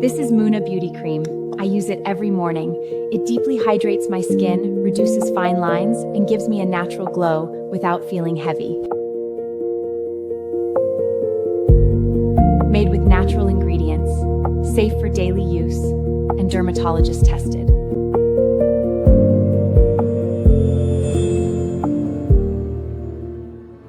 This is Muna Beauty Cream. I use it every morning. It deeply hydrates my skin, reduces fine lines, and gives me a natural glow without feeling heavy. Made with natural ingredients, safe for daily use, and dermatologist tested.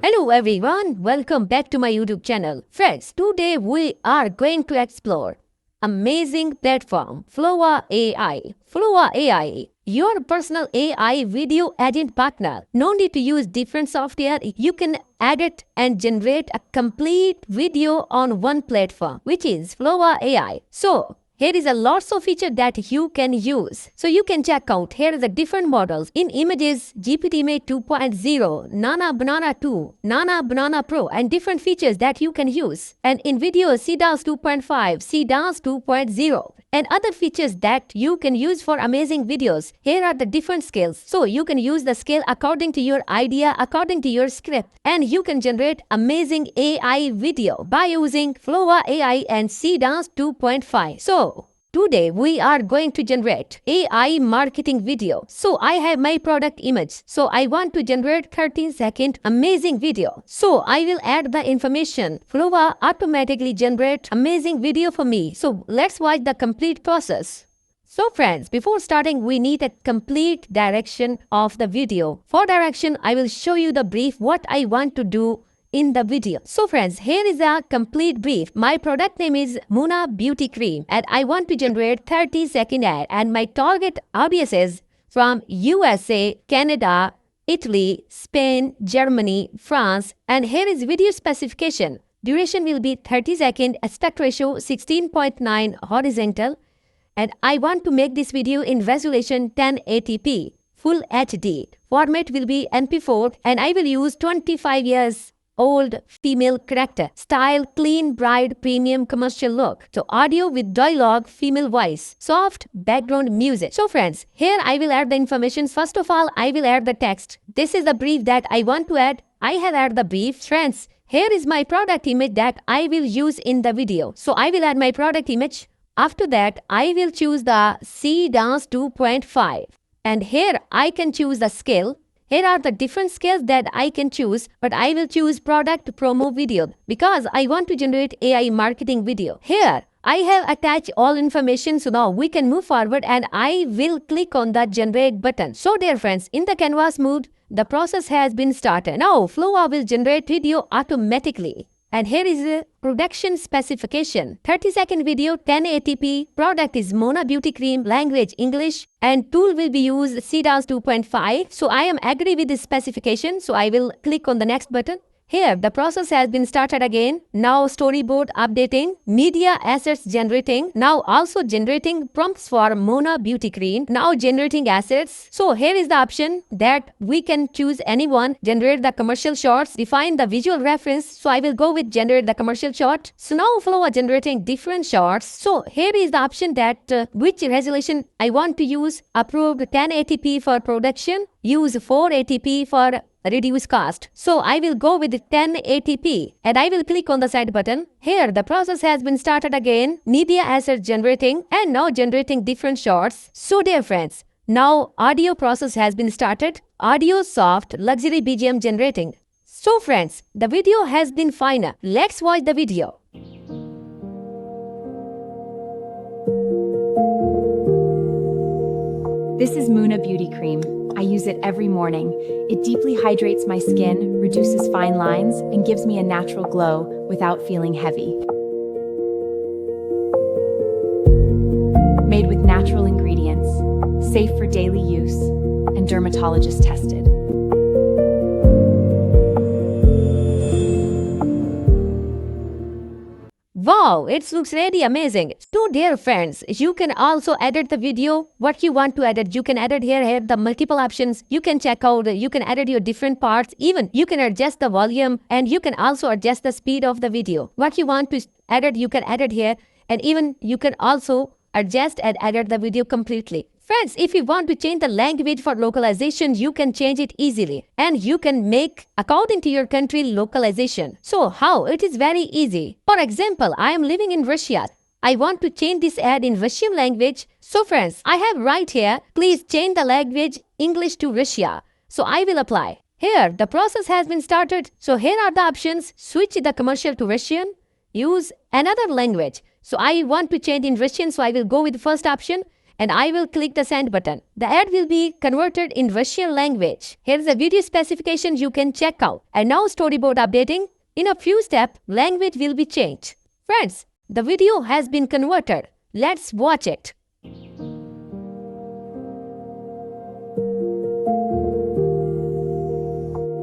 Hello everyone, welcome back to my YouTube channel. Friends, today we are going to explore amazing platform Flova AI. Flova AI, your personal AI video agent partner. No need to use different software. You can edit and generate a complete video on one platform, which is Flova AI. So here is a lots of feature that you can use. So you can check out here are the different models. In images, GPT Image 2.0, Nana Banana 2, Nana Banana Pro, and different features that you can use. And in videos, CDAS 2.5, CDAS 2.0, and other features that you can use for amazing videos. Here are the different scales. So you can use the scale according to your idea, according to your script, and you can generate amazing AI video by using Flova AI and CDAS 2.5. So today we are going to generate AI marketing video. So I have my product image. So I want to generate 13-second amazing video. So I will add the information. Flova automatically generate amazing video for me. So let's watch the complete process. So friends, before starting, we need a complete direction of the video. For direction, I will show you the brief what I want to do in the video. So friends, here is a complete brief. My product name is Muna Beauty Cream and I want to generate 30-second ad, and my target audience is from USA, Canada, Italy, Spain, Germany, France, and here is video specification. Duration will be 30 seconds, aspect ratio 16.9 horizontal, and I want to make this video in resolution 1080p, full HD. Format will be MP4 and I will use 25 years old female character. Style clean bride premium commercial look. So audio with dialogue female voice. Soft background music. So friends, here I will add the information. First of all, I will add the text. This is the brief that I want to add. I have added the brief. Friends, here is my product image that I will use in the video. So I will add my product image. After that, I will choose the CDAS 2.5. And here I can choose the scale. Here are the different scales that I can choose, but I will choose product promo video because I want to generate AI marketing video. Here, I have attached all information, so now we can move forward and I will click on the generate button. So dear friends, in the canvas mode, the process has been started. Now, Flova will generate video automatically. And here is the production specification. 30-second video, 1080p. Product is Mona Beauty Cream, language English, and tool will be used CDAS 2.5. So I am agree with this specification. So I will click on the next button. Here, the process has been started again. Now storyboard updating, media assets generating. Now also generating prompts for Mona Beauty Cream. Now generating assets. So here is the option that we can choose anyone. Generate the commercial shots, define the visual reference. So I will go with generate the commercial shot. So now Flova generating different shots. So here is the option that which resolution I want to use. Approved 1080p for production. Use 480p for reduce cost. So I will go with 1080p and I will click on the side button. Here the process has been started again. Media asset generating and now generating different shots. So dear friends, now audio process has been started. Audio soft luxury BGM generating. So friends, the video has been final. Let's watch the video. This is Muna Beauty Cream. I use it every morning. It deeply hydrates my skin, reduces fine lines, and gives me a natural glow without feeling heavy. Made with natural ingredients, safe for daily use, and dermatologist tested. Wow, it looks really amazing. So dear friends, you can also edit the video, what you want to edit. You can edit here the multiple options. You can check out, you can edit your different parts. Even you can adjust the volume and you can also adjust the speed of the video. What you want to edit, you can edit here. And even you can also adjust and edit the video completely. Friends, if you want to change the language for localization, you can change it easily. And you can make according to your country localization. So how? It is very easy. For example, I am living in Russia. I want to change this ad in Russian language. So friends, I have right here, please change the language English to Russia. So I will apply. Here, the process has been started. So here are the options. Switch the commercial to Russian. Use another language. So I want to change in Russian, so I will go with the first option and I will click the send button. The ad will be converted in Russian language. Here's the video specification you can check out. And now storyboard updating. In a few steps, language will be changed. Friends, the video has been converted. Let's watch it.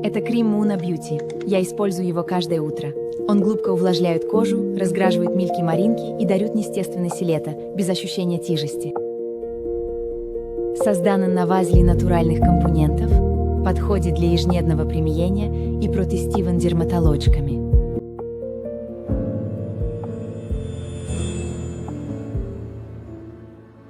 Это крем Muna Beauty. Я использую его каждое утро. Он глубоко увлажняет кожу, разграживает мильки-маринки и дает неестественное силета, без ощущения тяжести. Создан на базе натуральных компонентов, подходит для ежедневного применения и протестирован дерматологами.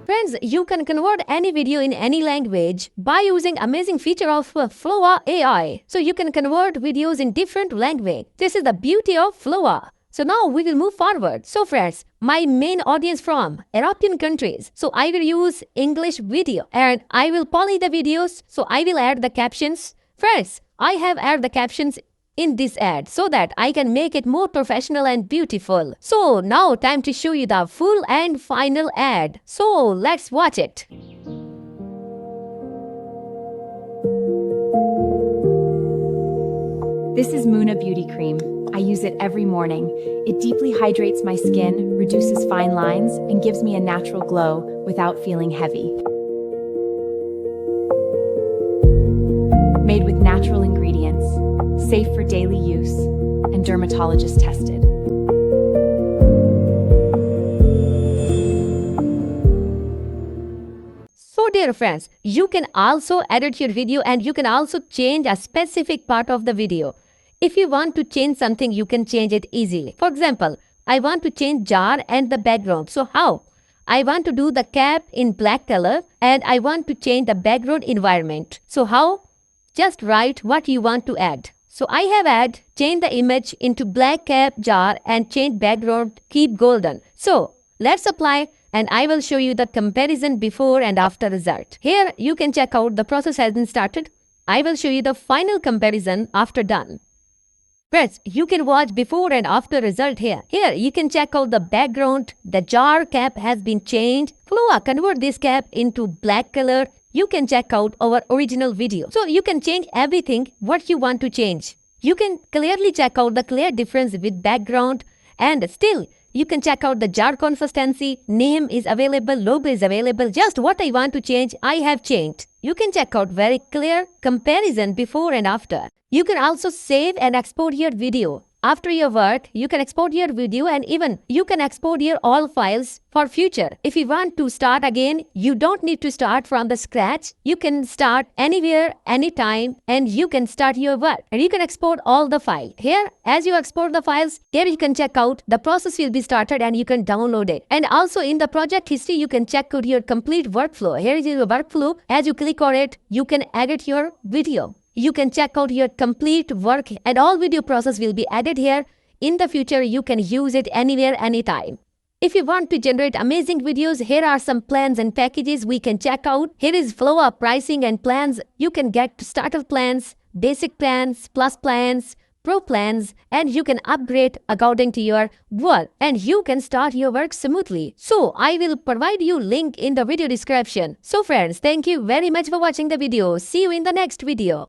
Friends, you can convert any video in any language by using amazing feature of Flova AI. So you can convert videos in different language. This is the beauty of Flova. So now we will move forward. So friends, my main audience from European countries. So I will use English video and I will polish the videos. So I will add the captions. Friends, I have added the captions in this ad so that I can make it more professional and beautiful. So now time to show you the full and final ad. So let's watch it. This is Muna Beauty Cream. I use it every morning. It deeply hydrates my skin, reduces fine lines, and gives me a natural glow without feeling heavy. Made with natural ingredients, safe for daily use, and dermatologist tested. So dear friends, you can also edit your video and you can also change a specific part of the video. If you want to change something, you can change it easily. For example, I want to change jar and the background. So how? I want to do the cap in black color and I want to change the background environment. So how? Just write what you want to add. So I have add change the image into black cap jar and change background keep golden. So let's apply and I will show you the comparison before and after result. Here you can check out the process has been started. I will show you the final comparison after done. Friends, you can watch before and after result here. Here you can check out the background. The jar cap has been changed. Flova convert this cap into black color. You can check out our original video. So you can change everything what you want to change. You can clearly check out the clear difference with background and still you can check out the jar consistency. Name is available, logo is available. Just what I want to change, I have changed. You can check out very clear comparison before and after. You can also save and export your video. After your work, you can export your video and even you can export your all files for future. If you want to start again, you don't need to start from the scratch. You can start anywhere, anytime, and you can start your work. And you can export all the file. Here, as you export the files, here you can check out the process will be started and you can download it. And also in the project history, you can check out your complete workflow. Here is your workflow. As you click on it, you can edit your video. You can check out your complete work and all video process will be added here. In the future, you can use it anywhere, anytime. If you want to generate amazing videos, here are some plans and packages we can check out. Here is Flova pricing and plans. You can get starter plans, basic plans, plus plans, pro plans, and you can upgrade according to your work and you can start your work smoothly. So I will provide you link in the video description. So friends, thank you very much for watching the video. See you in the next video.